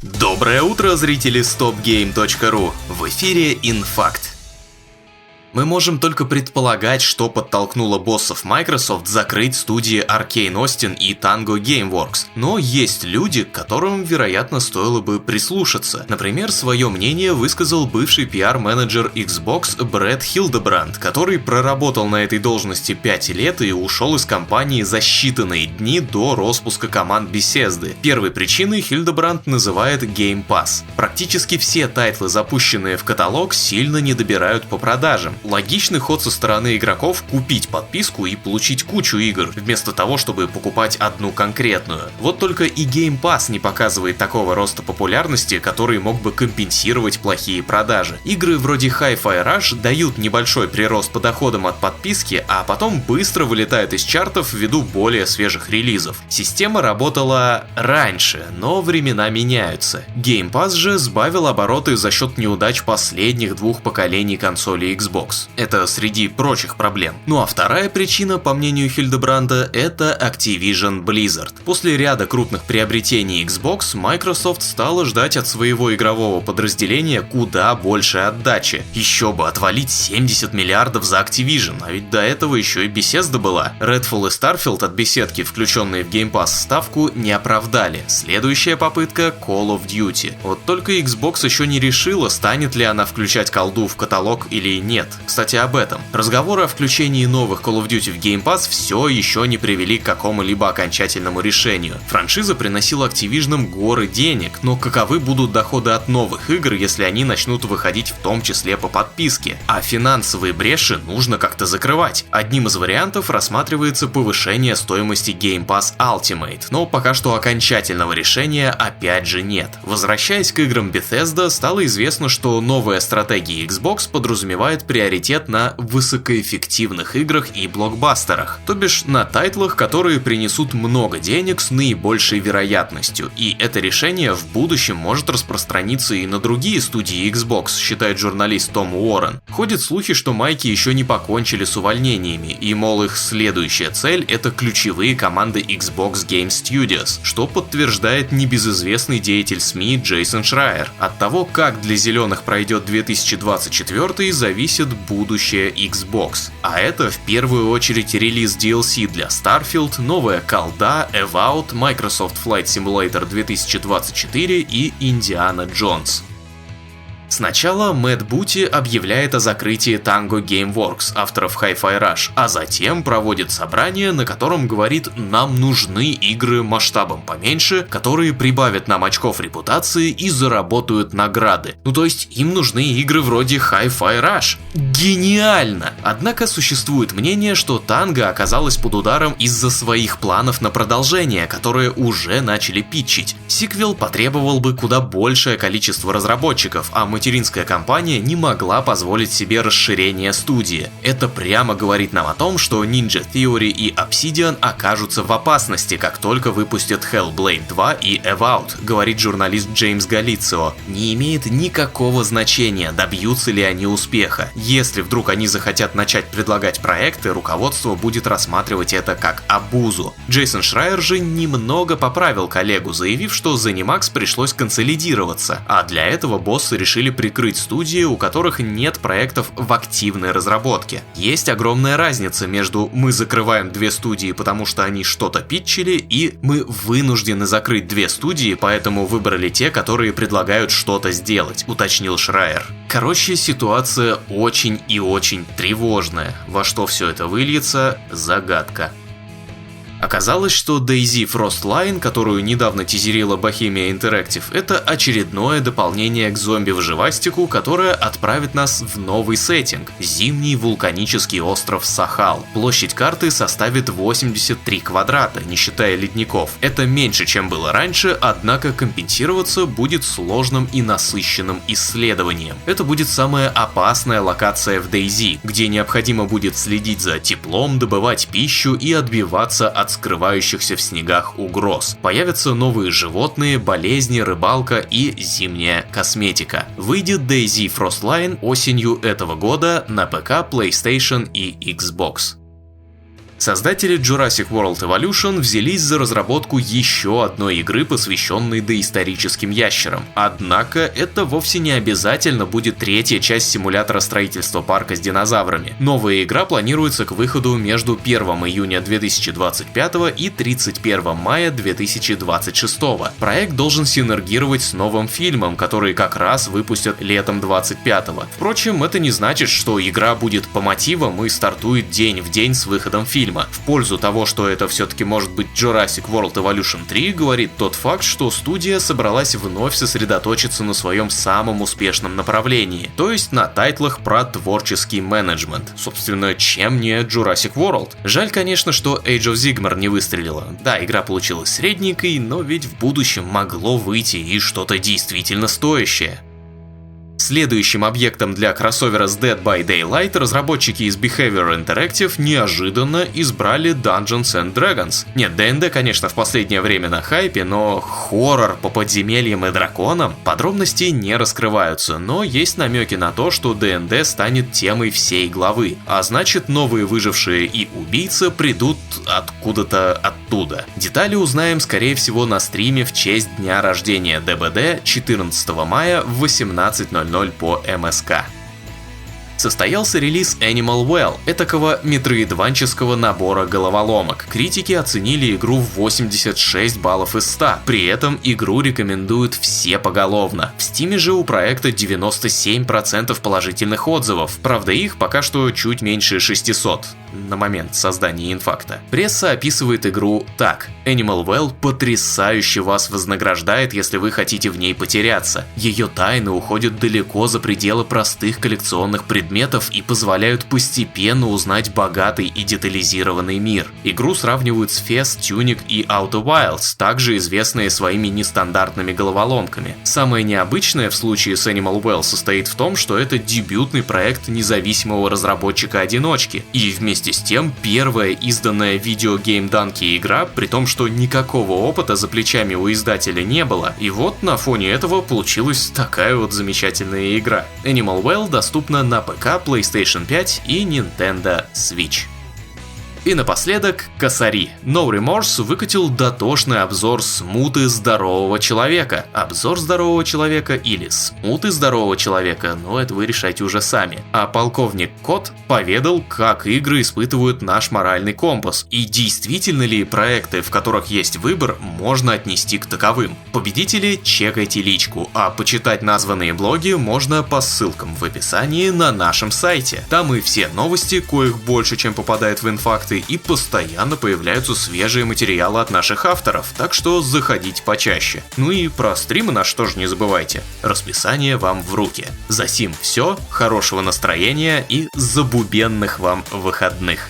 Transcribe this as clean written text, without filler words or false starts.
Доброе утро, зрители StopGame.ru! В эфире Инфакт. Мы можем только предполагать, что подтолкнуло боссов Microsoft закрыть студии Arkane Austin и Tango Gameworks, но есть люди, к которым, вероятно, стоило бы прислушаться. Например, свое мнение высказал бывший пиар-менеджер Xbox Брэд Хилдебранд, который проработал на этой должности 5 лет и ушел из компании за считанные дни до распуска команд Bethesda. Первой причиной Хилдебранд называет Game Pass. Практически все тайтлы, запущенные в каталог, сильно не добирают по продажам. Логичный ход со стороны игроков — купить подписку и получить кучу игр, вместо того, чтобы покупать одну конкретную. Вот только и Game Pass не показывает такого роста популярности, который мог бы компенсировать плохие продажи. Игры вроде Hi-Fi Rush дают небольшой прирост по доходам от подписки, а потом быстро вылетают из чартов ввиду более свежих релизов. Система работала раньше, но времена меняются. Game Pass же сбавил обороты за счет неудач последних двух поколений консолей Xbox. Это среди прочих проблем. Ну а вторая причина, по мнению Хильдебранда, это Activision Blizzard. После ряда крупных приобретений Xbox, Microsoft стала ждать от своего игрового подразделения куда больше отдачи. Еще бы отвалить 70 миллиардов за Activision, а ведь до этого еще и Bethesda была. Redfall и Starfield от беседки, включенные в Game Pass ставку, не оправдали. Следующая попытка — Call of Duty. Вот только Xbox еще не решила, станет ли она включать колду в каталог или нет. Кстати, об этом. Разговоры о включении новых Call of Duty в Game Pass все еще не привели к какому-либо окончательному решению. Франшиза приносила Activision горы денег, но каковы будут доходы от новых игр, если они начнут выходить в том числе по подписке? А финансовые бреши нужно как-то закрывать. Одним из вариантов рассматривается повышение стоимости Game Pass Ultimate, но пока что окончательного решения опять же нет. Возвращаясь к играм Bethesda, стало известно, что новая стратегия Xbox подразумевает приоритет на высокоэффективных играх и блокбастерах, то бишь на тайтлах, которые принесут много денег с наибольшей вероятностью, и это решение в будущем может распространиться и на другие студии Xbox, считает журналист Том Уоррен. Ходят слухи, что майки еще не покончили с увольнениями, и мол их следующая цель — это ключевые команды Xbox Game Studios, что подтверждает небезызвестный деятель СМИ Джейсон Шрайер. От того, как для зеленых пройдет 2024, зависит будущее Xbox. А это в первую очередь релиз DLC для Starfield, новая колда, Evout, Microsoft Flight Simulator 2024 и Indiana Jones. Сначала Мэтт Бути объявляет о закрытии Tango Gameworks, авторов Hi-Fi Rush, а затем проводит собрание, на котором говорит: нам нужны игры масштабом поменьше, которые прибавят нам очков репутации и заработают награды. Ну то есть им нужны игры вроде Hi-Fi Rush. Гениально! Однако существует мнение, что Tango оказалась под ударом из-за своих планов на продолжение, которые уже начали питчить. Сиквел потребовал бы куда большее количество разработчиков, а материнская компания не могла позволить себе расширение студии. Это прямо говорит нам о том, что Ninja Theory и Obsidian окажутся в опасности, как только выпустят Hellblade 2 и Evout, говорит журналист Джеймс Галицио. Не имеет никакого значения, добьются ли они успеха. Если вдруг они захотят начать предлагать проекты, руководство будет рассматривать это как обузу. Джейсон Шрайер же немного поправил коллегу, заявив, что ZeniMax пришлось консолидироваться, а для этого боссы решили прикрыть студии, у которых нет проектов в активной разработке. Есть огромная разница между «мы закрываем две студии, потому что они что-то питчили» и «мы вынуждены закрыть две студии, поэтому выбрали те, которые предлагают что-то сделать», уточнил Шрайер. Короче, ситуация очень и очень тревожная. Во что все это выльется — загадка. Оказалось, что DayZ Frostline, которую недавно тизерила Bohemia Interactive, это очередное дополнение к зомби-выживастику, которое отправит нас в новый сеттинг – зимний вулканический остров Сахал. Площадь карты составит 83 квадрата, не считая ледников. Это меньше, чем было раньше, однако компенсироваться будет сложным и насыщенным исследованием. Это будет самая опасная локация в DayZ, где необходимо будет следить за теплом, добывать пищу и отбиваться от скрывающихся в снегах угроз. Появятся новые животные, болезни, рыбалка и зимняя косметика. Выйдет DayZ Frostline осенью этого года на ПК, PlayStation и Xbox. Создатели Jurassic World Evolution взялись за разработку еще одной игры, посвященной доисторическим ящерам. Однако это вовсе не обязательно будет третья часть симулятора строительства парка с динозаврами. Новая игра планируется к выходу между 1 июня 2025 и 31 мая 2026. Проект должен синергировать с новым фильмом, который как раз выпустят летом 25-го. Впрочем, это не значит, что игра будет по мотивам и стартует день в день с выходом фильма. В пользу того, что это все-таки может быть Jurassic World Evolution 3, говорит тот факт, что студия собралась вновь сосредоточиться на своем самом успешном направлении, то есть на тайтлах про творческий менеджмент. Собственно, чем не Jurassic World? Жаль, конечно, что Age of Sigmar не выстрелила. Да, игра получилась средненькой, но ведь в будущем могло выйти и что-то действительно стоящее. Следующим объектом для кроссовера с Dead by Daylight разработчики из Behavior Interactive неожиданно избрали Dungeons and Dragons. Нет, D&D, конечно, в последнее время на хайпе, но хоррор по подземельям и драконам? Подробности не раскрываются, но есть намеки на то, что D&D станет темой всей главы, а значит, новые выжившие и убийцы придут откуда-то оттуда. Детали узнаем, скорее всего, на стриме в честь дня рождения ДБД 14 мая в 18:00 по МСК. Состоялся релиз Animal Well, этакого метроидванческого набора головоломок. Критики оценили игру в 86 баллов из 100, при этом игру рекомендуют все поголовно. В Steam же у проекта 97% положительных отзывов, правда их пока что чуть меньше 600 на момент создания инфакта. Пресса описывает игру так: Animal Well потрясающе вас вознаграждает, если вы хотите в ней потеряться. Ее тайны уходят далеко за пределы простых коллекционных предметов и позволяют постепенно узнать богатый и детализированный мир. Игру сравнивают с Fez, Tunic и Outer Wilds, также известные своими нестандартными головоломками. Самое необычное в случае с Animal Well состоит в том, что это дебютный проект независимого разработчика-одиночки, и вместе с тем первая изданная Video Game Donkey игра, при том, что никакого опыта за плечами у издателя не было, и вот на фоне этого получилась такая вот замечательная игра. Animal Well доступна на ПК, PlayStation 5 и Nintendo Switch. И напоследок, косари. No Remorse выкатил дотошный обзор смуты здорового человека. Обзор здорового человека или смуты здорового человека, но это вы решайте уже сами. А полковник Кот поведал, как игры испытывают наш моральный компас, и действительно ли проекты, в которых есть выбор, можно отнести к таковым. Победители чекайте личку, а почитать названные блоги можно по ссылкам в описании на нашем сайте. Там и все новости, коих больше, чем попадает в инфакты, и постоянно появляются свежие материалы от наших авторов, так что заходите почаще. Ну и про стримы наши тоже не забывайте. Расписание вам в руки. Засим все, хорошего настроения и забубенных вам выходных.